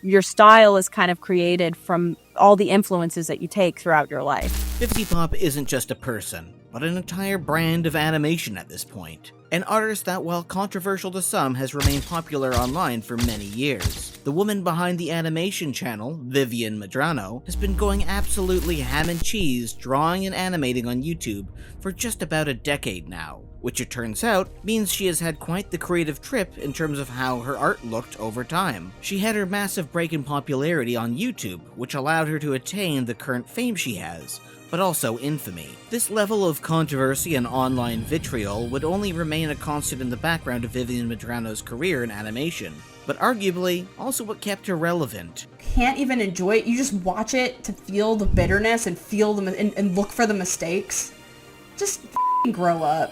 your style is kind of created from all the influences that you take throughout your life. Vivziepop isn't just a person, but an entire brand of animation at this point. An artist that, while controversial to some, has remained popular online for many years. The woman behind the animation channel, Vivian Medrano, has been going absolutely ham and cheese drawing and animating on YouTube for just about a decade now, which it turns out means she has had quite the creative trip in terms of how her art looked over time. She had her massive break in popularity on YouTube, which allowed her to attain the current fame she has, but also infamy. This level of controversy and online vitriol would only remain a constant in the background of Vivian Medrano's career in animation, but arguably also what kept her relevant. Can't even enjoy it. You just watch it to feel the bitterness and feel them and look for the mistakes. Just grow up.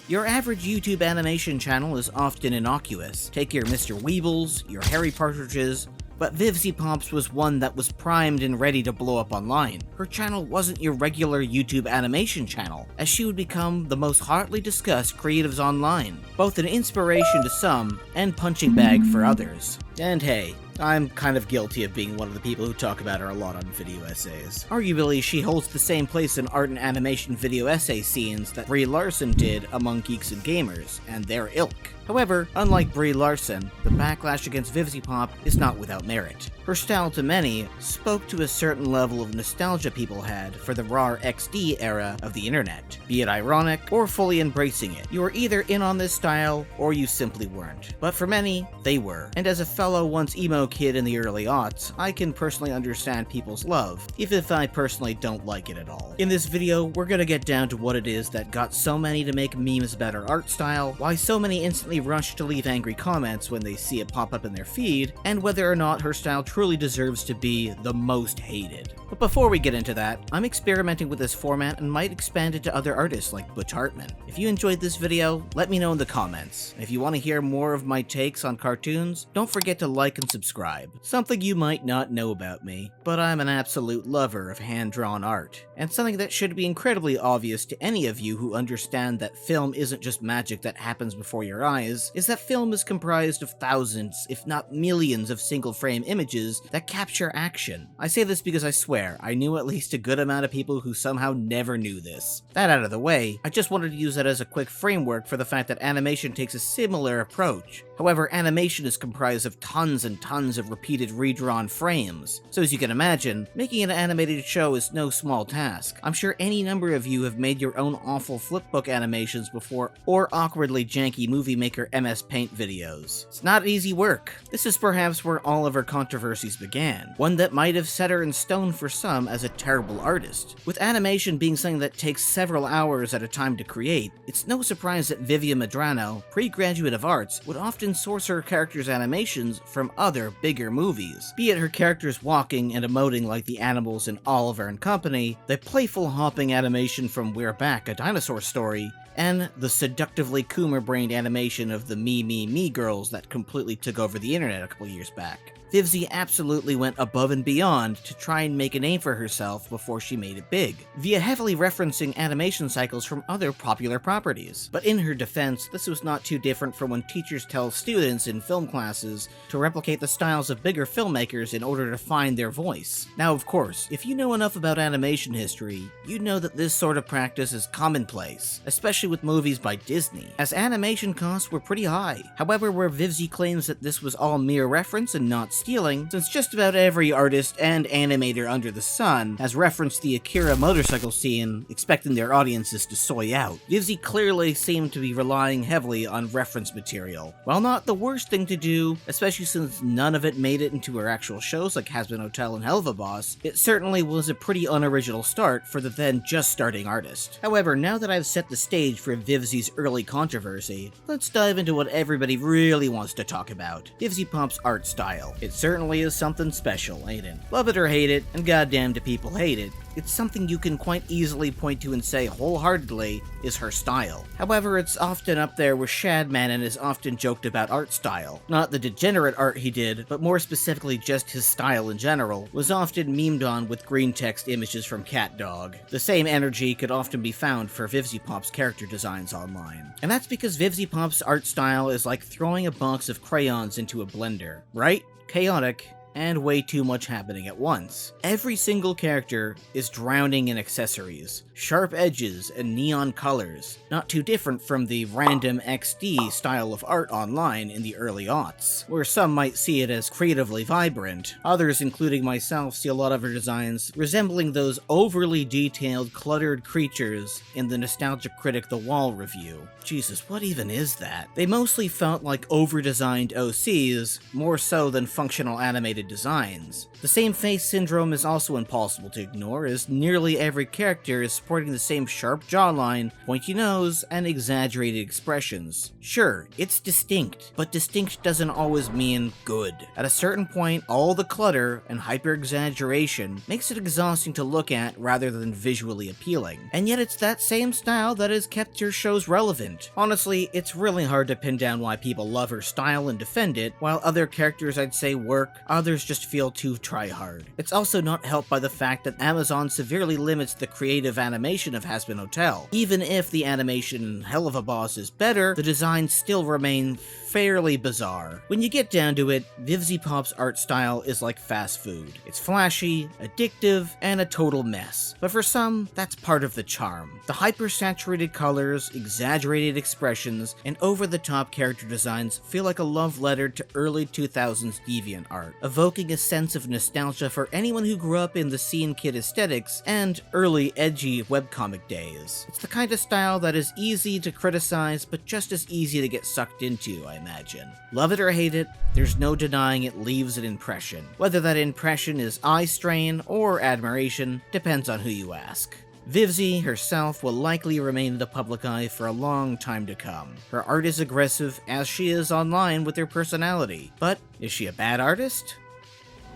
Your average YouTube animation channel is often innocuous. Take your Mr. Weebles, your Harry Partridges, but Vivziepop's was one that was primed and ready to blow up online. Her channel wasn't your regular YouTube animation channel, as she would become the most hotly discussed creatives online, both an inspiration to some and punching bag for others. And hey, I'm kind of guilty of being one of the people who talk about her a lot on video essays. Arguably, she holds the same place in art and animation video essay scenes that Brie Larson did among geeks and gamers, and their ilk. However, unlike Brie Larson, the backlash against Vivziepop is not without merit. Her style to many spoke to a certain level of nostalgia people had for the raw XD era of the internet. Be it ironic or fully embracing it, you were either in on this style or you simply weren't. But for many, they were. And as a fellow once emo kid in the early aughts, I can personally understand people's love, even if I personally don't like it at all. In this video, we're gonna get down to what it is that got so many to make memes about her art style, why so many instantly rush to leave angry comments when they see it pop up in their feed, and whether or not her style truly deserves to be the most hated. But before we get into that, I'm experimenting with this format and might expand it to other artists like Butch Hartman. If you enjoyed this video, let me know in the comments. And if you want to hear more of my takes on cartoons, don't forget to like and subscribe. Something you might not know about me, but I'm an absolute lover of hand-drawn art. And something that should be incredibly obvious to any of you who understand that film isn't just magic that happens before your eyes, is that film is comprised of thousands, if not millions of single-frame images that capture action. I say this because I swear, I knew at least a good amount of people who somehow never knew this. That out of the way, I just wanted to use that as a quick framework for the fact that animation takes a similar approach. However, animation is comprised of tons and tons of repeated redrawn frames, so as you can imagine, making an animated show is no small task. I'm sure any number of you have made your own awful flipbook animations before, or awkwardly janky Movie Maker MS Paint videos. It's not easy work. This is perhaps where all of her controversies began, one that might have set her in stone for some as a terrible artist. With animation being something that takes several hours at a time to create, it's no surprise that Vivian Medrano, pre-graduate of arts, would often source her characters' animations from other, bigger movies. Be it her characters walking and emoting like the animals in Oliver and Company, the playful hopping animation from We're Back, A Dinosaur Story, and the seductively Coomer-brained animation of the Me, Me, Me girls that completely took over the internet a couple years back. Vivzie absolutely went above and beyond to try and make a name for herself before she made it big, via heavily referencing animation cycles from other popular properties. But in her defense, this was not too different from when teachers tell students in film classes to replicate the styles of bigger filmmakers in order to find their voice. Now, of course, if you know enough about animation history, you know that this sort of practice is commonplace, especially with movies by Disney, as animation costs were pretty high. However, where Vivzie claims that this was all mere reference and not stealing, since just about every artist and animator under the sun has referenced the Akira motorcycle scene, expecting their audiences to soy out. Vivzie clearly seemed to be relying heavily on reference material. While not the worst thing to do, especially since none of it made it into her actual shows like Hazbin Hotel and Helluva Boss, it certainly was a pretty unoriginal start for the then just starting artist. However, now that I've set the stage for Vivzie's early controversy, let's dive into what everybody really wants to talk about: Vivziepop's art style. It certainly is something special, ain't it? Love it or hate it, and goddamn do people hate it, it's something you can quite easily point to and say wholeheartedly is her style. However, it's often up there with Shadman and is often joked about Artstyle. Not the degenerate art he did, but more specifically just his style in general, was often memed on with green text images from CatDog. The same energy could often be found for Vivziepop's character designs online. And that's because Vivziepop's art style is like throwing a box of crayons into a blender, right? Chaotic, and way too much happening at once. Every single character is drowning in accessories, sharp edges, and neon colors, not too different from the random XD style of art online in the early aughts, where some might see it as creatively vibrant. Others, including myself, see a lot of her designs resembling those overly detailed, cluttered creatures in the Nostalgia Critic The Wall review. Jesus, what even is that? They mostly felt like over-designed OCs, more so than functional animated designs. The same face syndrome is also impossible to ignore, as nearly every character is sporting the same sharp jawline, pointy nose, and exaggerated expressions. Sure, it's distinct, but distinct doesn't always mean good. At a certain point, all the clutter and hyper-exaggeration makes it exhausting to look at rather than visually appealing. And yet it's that same style that has kept your shows relevant. Honestly, it's really hard to pin down why people love her style and defend it, while other characters I'd say work, others just feel too try-hard. It's also not helped by the fact that Amazon severely limits the creative animation of Hazbin Hotel. Even if the animation in Helluva Boss is better, the designs still remain fairly bizarre. When you get down to it, Vivziepop's art style is like fast food. It's flashy, addictive, and a total mess. But for some, that's part of the charm. The hyper-saturated colors, exaggerated expressions, and over-the-top character designs feel like a love letter to early 2000s deviant art, evoking a sense of nostalgia for anyone who grew up in the scene kid aesthetics and early edgy webcomic days. It's the kind of style that is easy to criticize, but just as easy to get sucked into, I imagine. Love it or hate it, there's no denying it leaves an impression. Whether that impression is eye strain or admiration depends on who you ask. Vivzie herself will likely remain in the public eye for a long time to come. Her art is aggressive, as she is online with her personality. But is she a bad artist?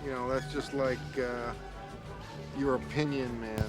You know, that's just like, your opinion, man.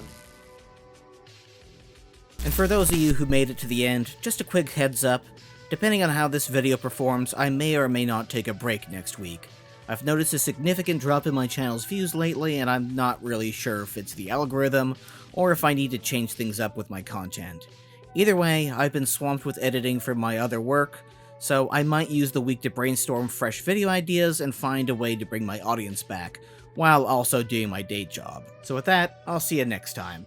And for those of you who made it to the end, just a quick heads up. Depending on how this video performs, I may or may not take a break next week. I've noticed a significant drop in my channel's views lately, and I'm not really sure if it's the algorithm, or if I need to change things up with my content. Either way, I've been swamped with editing for my other work, so I might use the week to brainstorm fresh video ideas and find a way to bring my audience back, while also doing my day job. So with that, I'll see you next time.